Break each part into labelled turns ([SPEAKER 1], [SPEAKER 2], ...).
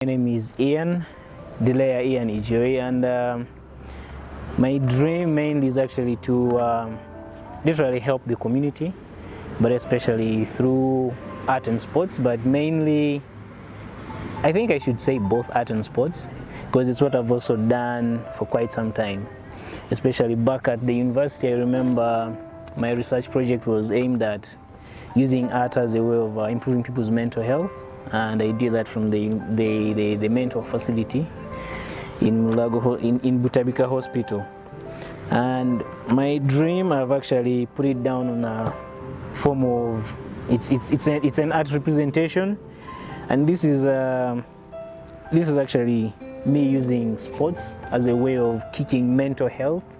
[SPEAKER 1] My name is Dileya Ijoyi, and my dream mainly is actually to literally help the community, but especially through art and sports, but mainly I think I should say both art and sports, because it's what I've also done for quite some time. Especially back at the university, I remember my research project was aimed at using art as a way of improving people's mental health, and I did that from the mental facility in Butabika Hospital. And my dream, I've actually put it down on a form of it's an art representation, and this is actually me using sports as a way of kicking mental health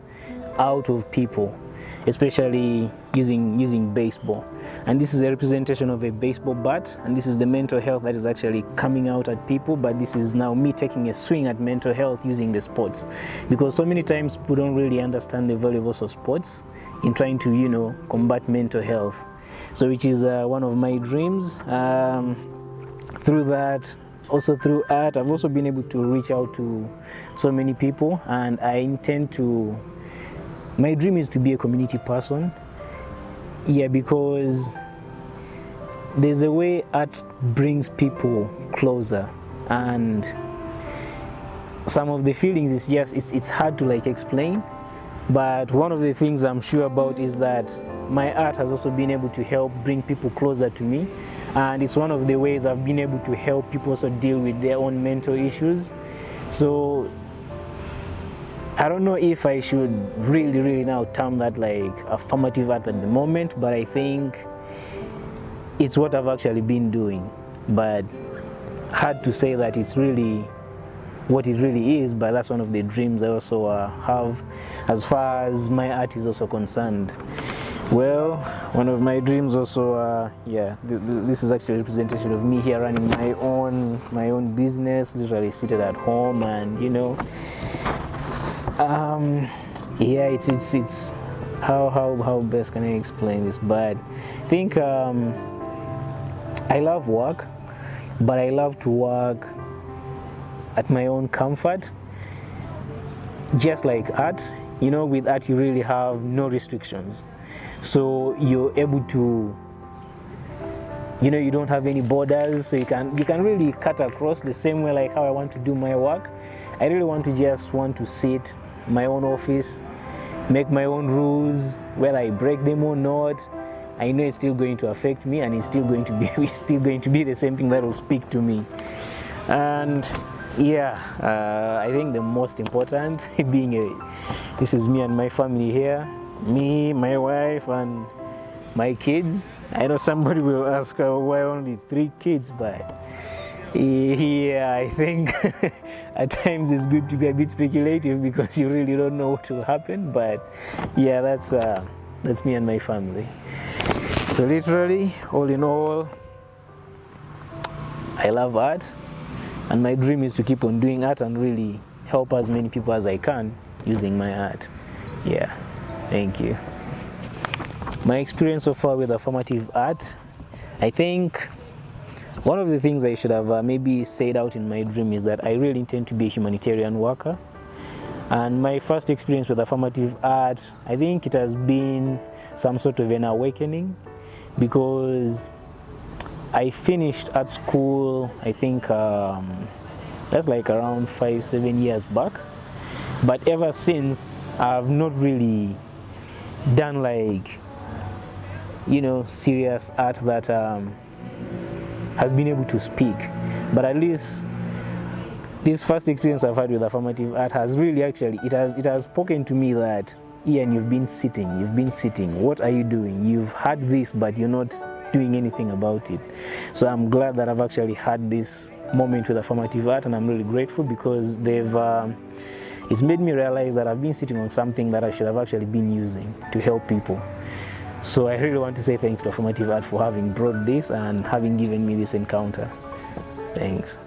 [SPEAKER 1] out of people, especially using baseball. And this is a representation of a baseball bat, and this is the mental health that is actually coming out at people, but this is now me taking a swing at mental health using the sports, because so many times people don't really understand the value of also sports in trying to combat mental health. So which is one of my dreams. Through that, also through art, I've also been able to reach out to so many people, and I intend to, my dream is to be a community person. Yeah, because there's a way art brings people closer, and some of the feelings is just, it's hard to explain, but one of the things I'm sure about is that my art has also been able to help bring people closer to me, and it's one of the ways I've been able to help people also deal with their own mental issues. So I don't know if I should really now term that like affirmative art at the moment, but I think it's what I've actually been doing. But hard to say that it's really what it really is, but that's one of the dreams I also have as far as my art is also concerned. Well, one of my dreams also, this is actually a representation of me here running my own business, literally seated at home, and it's how best can I explain this? But I think I love work, but I love to work at my own comfort. Just like art, with art you really have no restrictions, so you're able to, you don't have any borders, so you can really cut across the same way like how I want to do my work. I really want to sit in my own office, make my own rules, whether I break them or not. I know it's still going to affect me, and it's still going to be the same thing that will speak to me. And I think the most important this is me and my family here, me, my wife, and my kids. I know somebody will ask why only 3 kids, but I think at times it's good to be a bit speculative because you really don't know what will happen. But that's me and my family. So literally, all in all, I love art, and my dream is to keep on doing art and really help as many people as I can using my art. Yeah, thank you. My experience so far with affirmative art, I think one of the things I should have maybe said out in my dream is that I really intend to be a humanitarian worker. And my first experience with affirmative art, I think it has been some sort of an awakening, because I finished art school, I think that's like around 5-7 years back. But ever since, I've not really done serious art that has been able to speak. But at least this first experience I've had with affirmative art has really it has spoken to me that, Ian, you've been sitting, what are you doing? You've had this, but you're not doing anything about it. So I'm glad that I've actually had this moment with affirmative art, and I'm really grateful because it's made me realize that I've been sitting on something that I should have actually been using to help people. So I really want to say thanks to Affirmative Art for having brought this and having given me this encounter. Thanks.